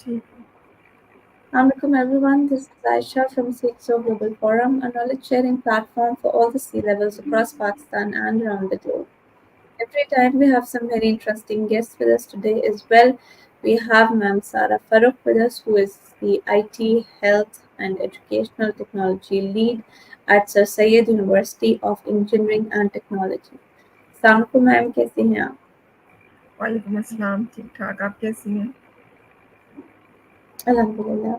ठीक है। Welcome everyone, this is Ayesha from CxO Global Forum, a knowledge sharing platform for all the C levels across Pakistan and around the globe. Every time we have some very interesting guests with us today as well. We have Ma'am Sara Farrukh with us, who is the IT, Health and Educational Technology Lead at Sir Syed University of Engineering and Technology. Assalamualaikum ma'am, कैसी हैं आप? वालेकुम अस्सलाम, ठीक ठाक। आप कैसी हैं? अल्हम्दुलिल्लाह.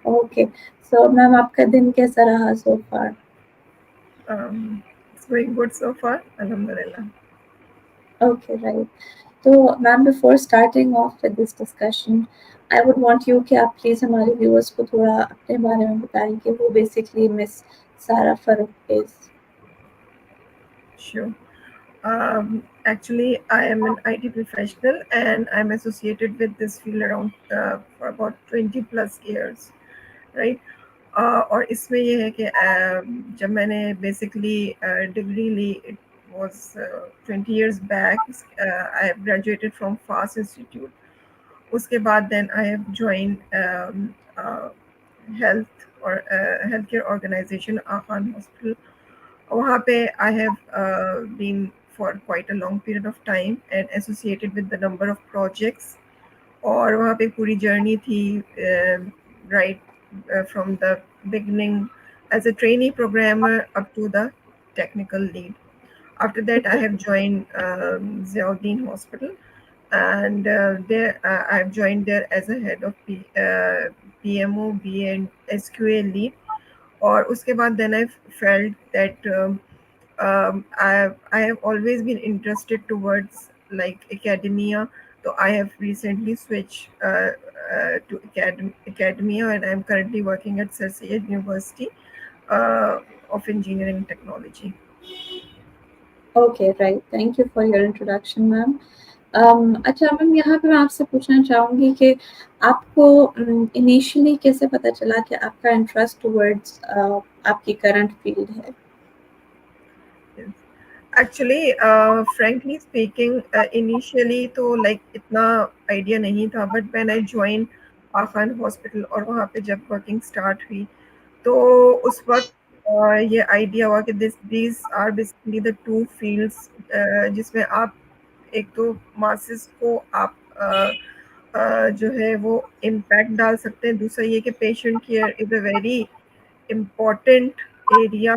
Okay, so ma'am आपका दिन कैसा रहा so far? It's going good so far, alhamdulillah. Okay, right. So, ma'am, before starting off with this discussion, I would want you कि आप प्लीज हमारे व्यूअर्स को थोड़ा अपने बारे में बताएं कि वो बेसिकली मिस सारा Farooq is. Sure. Actually, I am an IT professional and I'm associated with this field around for about 20 plus years, right? और इसमें ये है कि जब मैंने बेसिकली डिग्री ली, it was 20 years back. I have graduated from FAST Institute. उसके बाद then I have join health और health care organization Aga Khan hospital. वहाँ पे I have been for quite a long period of time and associated with the number of projects. और वहाँ पे पूरी journey थी, right from the beginning as a trainee programmer up to the technical lead. After that, I have joined Ziauddin Hospital, and there I've joined there as a head of PMO, B and SQA lead. और उसके बाद then I felt that I have always been interested towards like academia. So I have recently switched to academia, and I'm currently working at Sir Syed University of Engineering Technology. Okay right, thank you for your introduction ma'am. अच्छा ma'am, यहाँ पे मैं आपसे पूछना चाहूँगी कि आपको initially कैसे पता चला कि आपका इंटरेस्ट टुवर्ड्स आपकी करंट फील्ड है? एक्चुअली फ्रेंकली स्पीकिंग, इनिशियली तो लाइक इतना आइडिया नहीं था, बट व्हेन आई ज्वाइन आखान हॉस्पिटल और वहाँ पे जब वर्किंग स्टार्ट हुई, तो उस वक्त ये आइडिया हुआ कि these are basically the two fields जिसमें आप एक तो मासेस को आप जो है वो इम्पैक्ट डाल सकते हैं. दूसरा ये कि patient care is a very important area,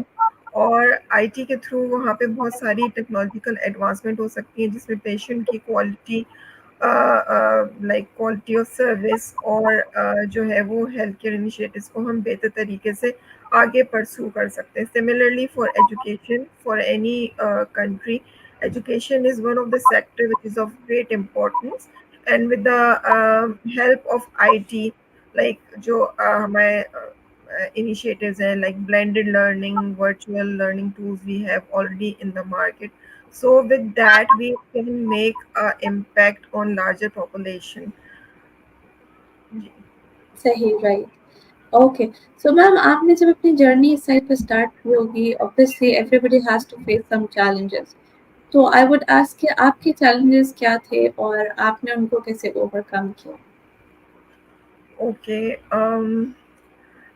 और आईटी के थ्रू वहाँ पे बहुत सारी टेक्नोलॉजिकल एडवांसमेंट हो सकती हैं जिसमें पेशेंट की quality, like quality of service और जो है वो हेल्थ केयर इनिशिएटिव्स को हम बेहतर तरीके से आगे परसू कर सकते हैं. Similarly for education, for any country, education is one of the sector which is of great importance, and with the help of IT, like जो हमारे initiatives and like blended learning, virtual learning tools we have already in the market. So with that we can make impact on larger population. सही, right. Okay, so ma'am आपने जब अपनी journey इस side पे start की होगी, obviously everybody has to face some challenges. तो I would ask कि आपके चैलेंजेस क्या थे और आपने उनको कैसे ओवरकम किया? ओके,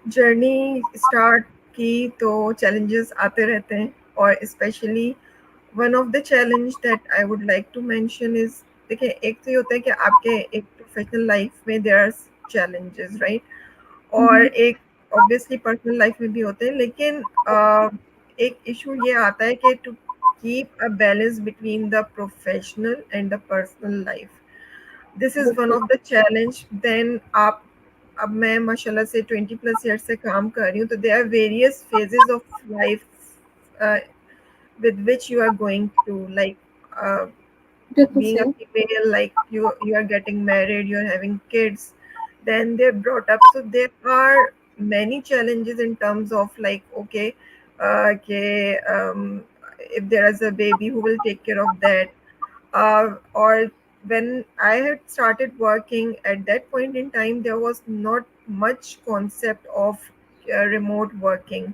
जर्नी स्टार्ट की तो चैलेंजेस आते रहते हैं, और specially one of the challenge that I would like to mention is, देखिए एक तो ये होता है कि आपके एक प्रोफेशनल लाइफ में देयर आर चैलेंजेस, राइट? और हम्म. एक ऑब्वियसली पर्सनल लाइफ में भी होते हैं, लेकिन एक इशू ये आता है कि to keep a balance between the professional and the personal life, this is one बिल्कुल. Of the challenge. देन आप, अब मैं माशाल्लाह से 20 प्लस ईयर से काम कर रही हूँ, तो there are various phases of life with which you are going through, like बिल्कुल being a सही. female, like you are getting married, you are having kids, then they're brought up. So there are many challenges in terms of like, okay, okay, if there is a baby, who will take care of that? Or when I had started working at that point in time, there was not much concept of remote working.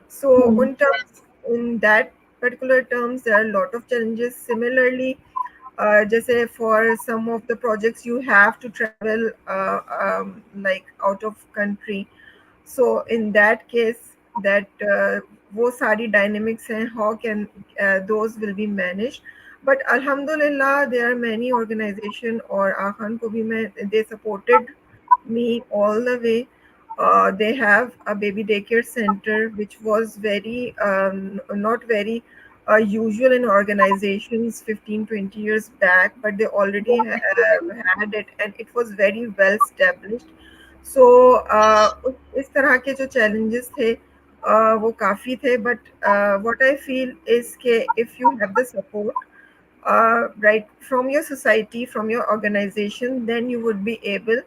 So hmm. in that particular terms, there are a lot of challenges. Similarly, जैसे for some of the projects you have to travel like out of country. So in that case, that वो सारी dynamics हैं, how can those will be managed. But alhamdulillah, there are many organization और आखान को भी मैं, they supported me all the way. They have a baby daycare center, which was very not very usual in organizations 15, 20 years back, but they already had it, and it was very well established. So इस तरह के जो challenges थे वो काफ़ी थे, but what I feel is कि if you have the support right from your society, from your organization, then you would be able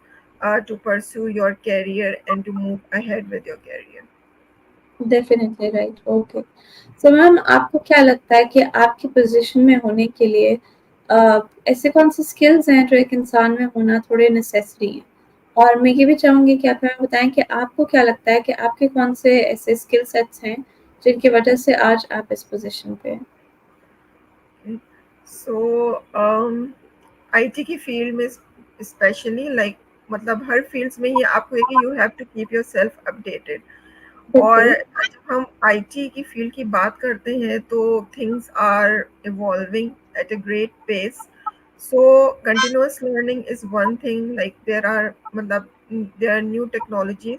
to pursue your career and to move ahead with your career. Definitely right, okay. So ma'am, आपको क्या लगता है कि आपकी position में होने के लिए ऐसे कौन से स्किल्स हैं जो एक इंसान में होना थोड़े नेसेसरी हैं? और मैं ये भी चाहूँगी कि आप हमें बताएँ कि आपको क्या लगता है कि आपके कौन से ऐसे स्किल सेट्स हैं जिनकी वजह से आज आप इस पोजीशन पे हैं? Okay. So आईटी की फील्ड में स्पेशली लाइक मतलब हर फील्ड्स में ही आपको है कि you have to keep yourself updated. और बिल्कुल। जब हम आईटी की फील्ड की बात करते हैं तो things are evolving at a great pace. So continuous learning is one thing, like there are मतलब देयर आर न्यू टेक्नोलॉजीज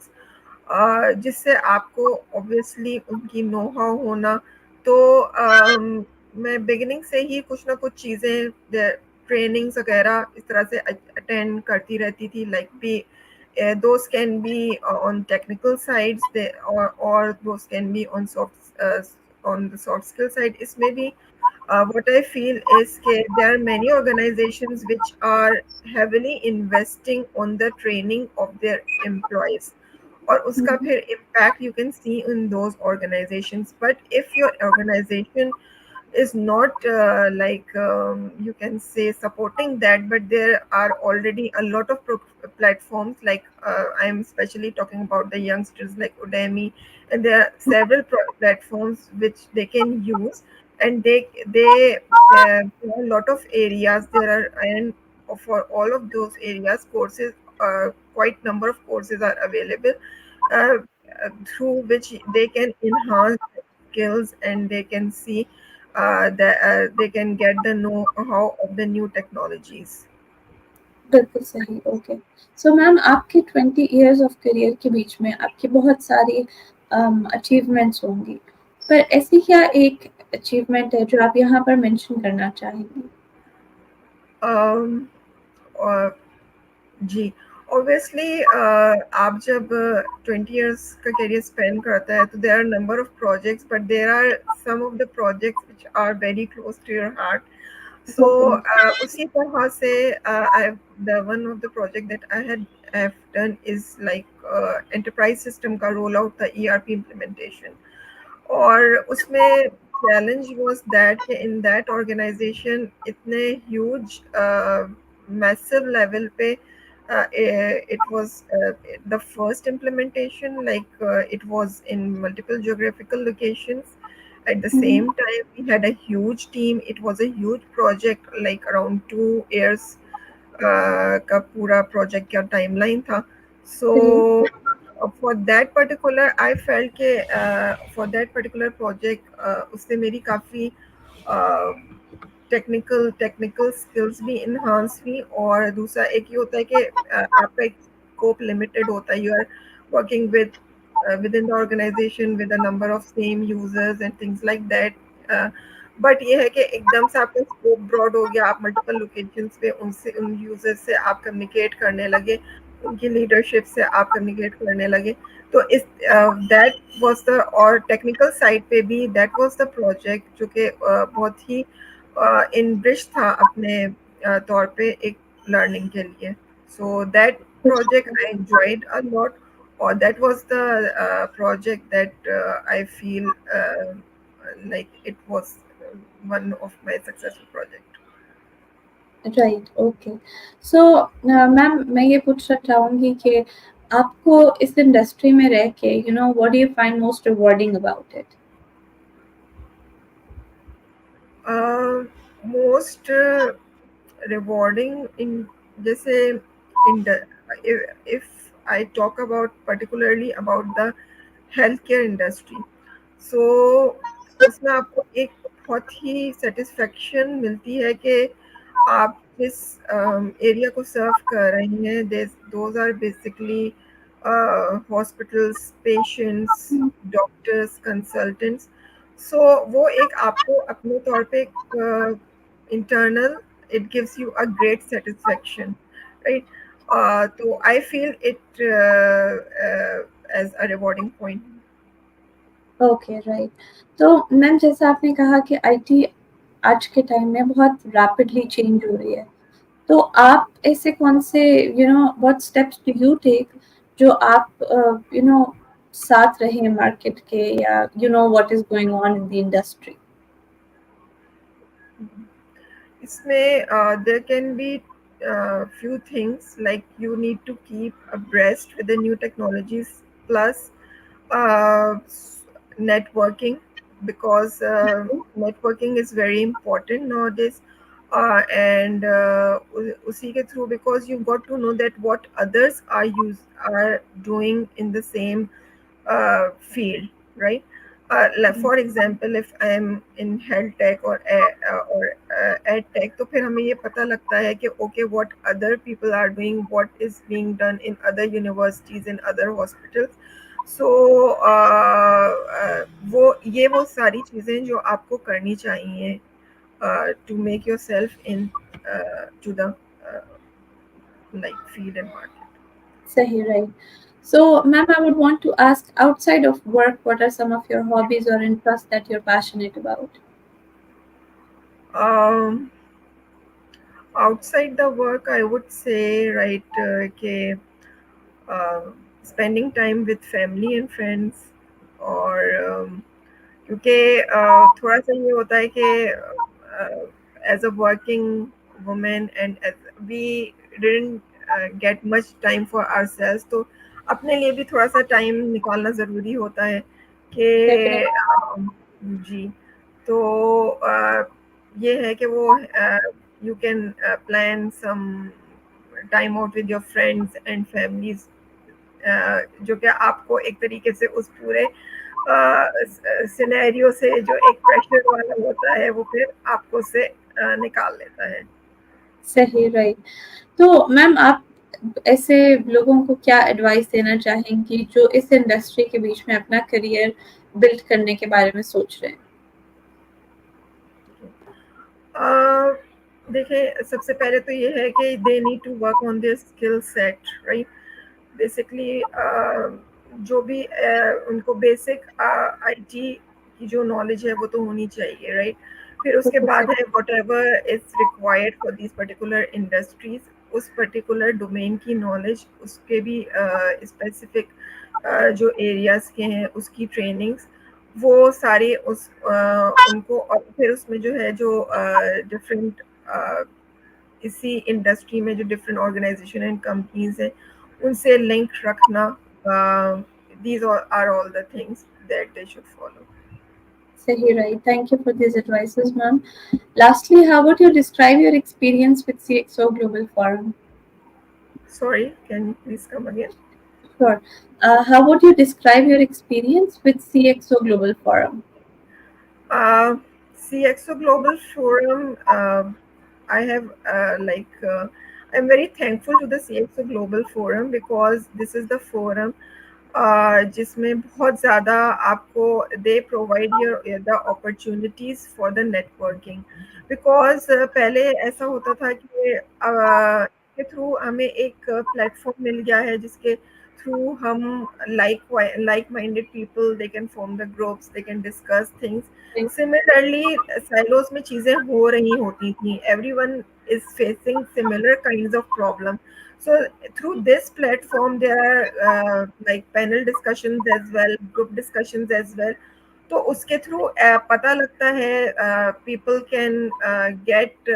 जिससे आपको ऑब्वियसली उनकी नो हाउ होना। तो मैं बिगिनिंग से ही कुछ ना कुछ चीज़ें ट्रेनिंग्स वगैरह इस तरह से अटेंड करती रहती थी, लाइक भी those can be on technical sides they, or those can be on on the soft skill side. इसमें भी what I feel is that there are many organizations which are heavily investing on the training of their employees, और उसका हुँ, फिर impact you can see in those organizations. But if your organization is not like you can say supporting that, but there are already a lot of platforms like I'm especially talking about the youngsters like Udemy, and there are several platforms which they can use, and they there are a lot of areas there are, and for all of those areas courses, quite number of courses are available uh, through which they can enhance skills, and they can see that they can get the know-how of the new technologies. बिल्कुल सही, okay. So ma'am, आपके 20 years of career के बीच में आपकी बहुत सारी achievements होंगी, पर ऐसी क्या एक अचीवमेंट है जो आप यहाँ पर मेंशन करना चाहेंगी? Um, uh, जी, ऑब्वियसली आप जब 20 इयर्स का करियर स्पेंड करता है तो there are number of projects, but there are some of the projects which are very close to your heart. So definitely. उसी तरह से I the one of the project that I have done is like enterprise system का roll out था, ERP implementation. और उसमें challenge was that in that organisation इतने huge massive level पे it was the first implementation, like it was in multiple geographical locations. At the hmm, same time we had a huge team, it was a huge project, like around 2 years का पूरा project का timeline था। So जी, for that particular I felt के for that particular project उससे मेरी काफ़ी technical skills भी इन्हांस हुई। और दूसरा एक ये होता है कि आपका एक स्कोप लिमिटेड होता है, you are working with within the organization with a number of same users and things like that. But ये है कि एकदम से आपका स्कोप ब्रॉड हो गया, आप मल्टीपल लोकेशंस पे उनसे उन यूजर्स से आप कम्युनिकेट करने लगे, उनकी लीडरशिप से आप कम्युनिकेट करने लगे। तो इस दैट वाज द, और टेक्निकल साइड पे भी दैट वाज द प्रोजेक्ट जो कि बहुत ही इनरिच था अपने तौर पे एक लर्निंग के लिए। So that project I enjoyed a lot, or that was the project that I feel like it was one of my successful project. Right, okay. So ma'am, मैं ये पूछना चाहूँगी कि आपको इस इंडस्ट्री में रह के what do you find most rewarding about it? Uh, most rewarding in जैसे in the if I talk about particularly about the healthcare industry, so उसमें आपको एक बहुत ही सेटिस्फेक्शन मिलती है कि आप जिस एरिया को सर्व कर रही हैं those are basically hospitals, patients, doctors, consultants. So वो एक आपको अपने तौर पे internal it gives you a great satisfaction, right? तो I feel it as a rewarding point. Okay, right. तो मैम, जैसा आपने कहा कि आईटी आज के टाइम में बहुत रैपिडली चेंज हो रही है, तो आप ऐसे कौन से what steps do you take जो आप साथ रहे मार्केट के, या what is going on in the industry? इसमें there can be few things like you need to keep abreast with the new technologies, plus networking, because networking is very important nowadays, and उसी के through, because you got to know that what others are doing in the same field, right? Like for example, if I am in health tech or ed tech, तो फिर हमें ये पता लगता है कि okay, what other people are doing, what is being done in other universities, in other hospitals. So वो सारी चीजें जो आपको करनी चाहिए to make yourself in to the uh, like field and market. Sahi, right. So, ma'am, I would want to ask, outside of work, what are some of your hobbies or interests that you're passionate about? Um, Outside the work, I would say, right, okay, uh, spending time with family and friends, और क्योंकि थोड़ा सा ये होता है कि as a working women and we didn't get much time for ourselves, तो अपने लिए भी थोड़ा सा टाइम निकालना ज़रूरी होता है कि Definitely. जी। तो ये है कि वो you can plan some time out with your friends and families, जो कि आपको एक तरीके से उस पूरे सिनेरियो से जो एक प्रेशर वाला होता है वो फिर आपको से निकाल लेता है। सही, राइट। तो मैम, आप ऐसे लोगों को क्या एडवाइस देना चाहेंगी जो इस इंडस्ट्री के बीच में अपना करियर बिल्ड करने के बारे में सोच रहे हैं? अ, देखिए, सबसे पहले तो ये है कि they need to work on their skill set, right? Basically जो भी उनको बेसिक आईटी की जो नॉलेज है वो तो होनी चाहिए, राइट? फिर उसके बिल्कुल बाद सही। है what ever is required for this particular industries, उस पर्टिकुलर डोमेन की नॉलेज, उसके भी स्पेसिफिक जो एरियाज के हैं उसकी ट्रेनिंग्स, वो सारे उनको, और फिर उसमें जो है जो डिफरेंट इसी इंडस्ट्री में जो डिफरेंट ऑर्गेनाइजेशन एंड कंपनीज हैं उनसे लिंक रखना, these are all the things that they should follow. सही, right. Thank you for this advices, ma'am. Lastly, how would you describe your experience with CxO Global Forum? Sorry, can you please come again? Sure. How would you describe your experience with CxO Global Forum? Uh, CxO Global Forum, I have I'm very thankful to the CxO Global Forum because this is the forum जिसमें बहुत ज़्यादा आपको they provide your the opportunities for the networking, because पहले ऐसा होता था कि के थ्रू हमें एक प्लेटफॉर्म मिल गया है जिसके थ्रू हम like minded people they can form the groups, they can discuss things. Similarly silos में चीज़ें हो रही होती थी, everyone is facing similar kinds of problem. So through this platform, there are like panel discussions as well, group discussions as well. तो उसके through पता लगता है people can get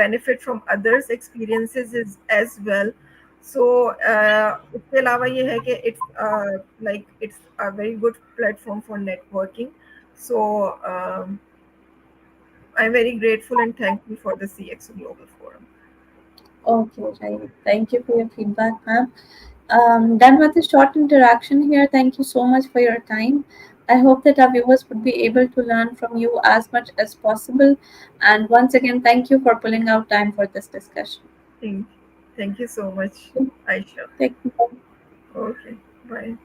benefit from others experiences as well. So उसके अलावा ये है कि it's a very good platform for networking. So I'm very grateful and thankful for the CXO Global Forum. Okay, right. Thank you for your feedback, ma'am. Done with the short interaction here. Thank you so much for your time. I hope that our viewers would be able to learn from you as much as possible. And once again, thank you for pulling out time for this discussion. Thank, thank you so much, Aisha. Take care. Okay, bye.